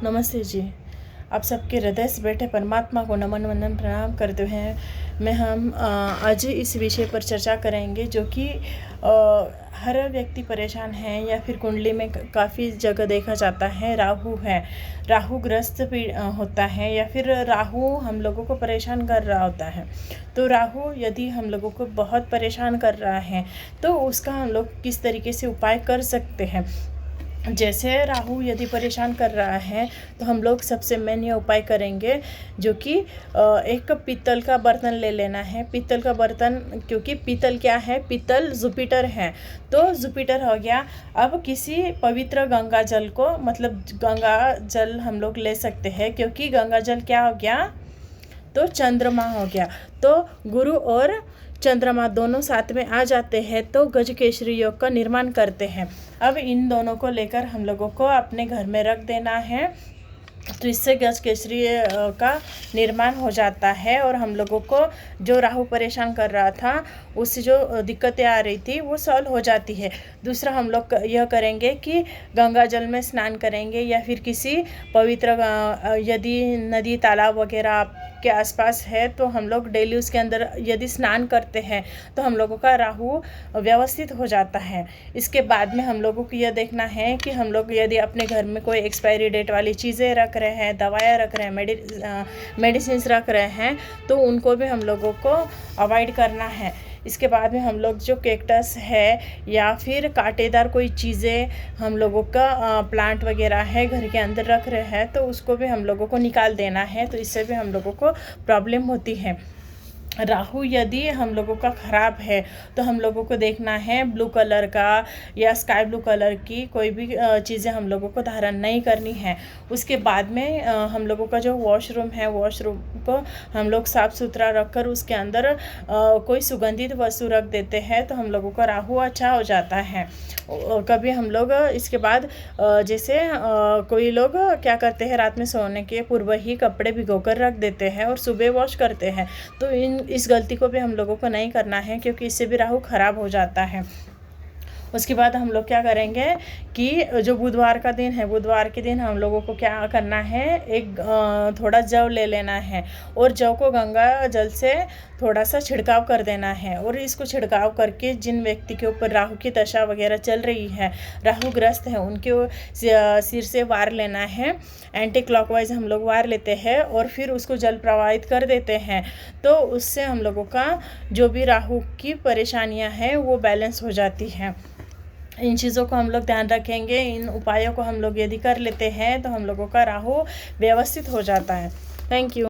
नमस्ते जी। आप सबके हृदय से बैठे परमात्मा को नमन वंदन प्रणाम करते हैं। हम आज इस विषय पर चर्चा करेंगे जो कि हर व्यक्ति परेशान है या फिर कुंडली में काफ़ी जगह देखा जाता है राहु है, राहु ग्रस्त होता है या फिर राहु हम लोगों को परेशान कर रहा होता है। तो राहु यदि हम लोगों को बहुत परेशान कर रहा है तो उसका हम लोग किस तरीके से उपाय कर सकते हैं। जैसे राहु यदि परेशान कर रहा है तो हम लोग सबसे मेन ये उपाय करेंगे जो कि एक पीतल का बर्तन ले लेना है। पीतल का बर्तन, क्योंकि पीतल क्या है, पीतल जुपिटर है, तो जुपिटर हो गया। अब किसी पवित्र गंगा जल को, मतलब गंगा जल हम लोग ले सकते हैं, क्योंकि गंगा जल क्या हो गया, तो चंद्रमा हो गया। तो गुरु और चंद्रमा दोनों साथ में आ जाते हैं तो गजकेसरी योग का निर्माण करते हैं। अब इन दोनों को लेकर हम लोगों को अपने घर में रख देना है, तो इससे गजकेसरी का निर्माण हो जाता है और हम लोगों को जो राहु परेशान कर रहा था, उससे जो दिक्कतें आ रही थी वो सॉल्व हो जाती है। दूसरा हम लोग यह करेंगे कि गंगा जल में स्नान करेंगे या फिर किसी पवित्र यदि नदी तालाब वगैरह के आसपास है तो हम लोग डेली उसके अंदर यदि स्नान करते हैं तो हम लोगों का राहु व्यवस्थित हो जाता है। इसके बाद में हम लोगों को यह देखना है कि हम लोग यदि अपने घर में कोई एक्सपायरी डेट वाली चीज़ें रख रहे हैं, दवाइयाँ रख रहे हैं, मेडिसिन रख रहे हैं, तो उनको भी हम लोगों को अवॉइड करना है। इसके बाद में हम लोग जो कैक्टस है या फिर कांटेदार कोई चीज़ें हम लोगों का प्लांट वगैरह है घर के अंदर रख रहे हैं तो उसको भी हम लोगों को निकाल देना है, तो इससे भी हम लोगों को प्रॉब्लम होती है। राहु यदि हम लोगों का ख़राब है तो हम लोगों को देखना है ब्लू कलर का या स्काई ब्लू कलर की कोई भी चीज़ें हम लोगों को धारण नहीं करनी है। उसके बाद में हम लोगों का जो वॉशरूम है, वॉशरूम को हम लोग साफ़ सुथरा रखकर उसके अंदर कोई सुगंधित वस्तु रख देते हैं तो हम लोगों का राहु अच्छा हो जाता है। कभी हम लोग इसके बाद जैसे कोई लोग क्या करते हैं, रात में सोने के पूर्व ही कपड़े भिगोकर रख देते हैं और सुबह वॉश करते हैं, तो इस गलती को भी हम लोगों को नहीं करना है, क्योंकि इससे भी राहु खराब हो जाता है। उसके बाद हम लोग क्या करेंगे कि जो बुधवार का दिन है, बुधवार के दिन हम लोगों को क्या करना है, एक थोड़ा जव ले लेना है और जव को गंगा जल से थोड़ा सा छिड़काव कर देना है। और इसको छिड़काव करके जिन व्यक्ति के ऊपर राहु की दशा वगैरह चल रही है, राहु ग्रस्त है, उनके सिर से वार लेना है। एंटी क्लॉकवाइज हम लोग वार लेते हैं और फिर उसको जल प्रवाहित कर देते हैं, तो उससे हम लोगों का जो भी राहु की परेशानियां हैं वो बैलेंस हो जाती हैं। इन चीज़ों को हम लोग ध्यान रखेंगे। इन उपायों को हम लोग यदि कर लेते हैं तो हम लोगों का राहु व्यवस्थित हो जाता है। Thank you.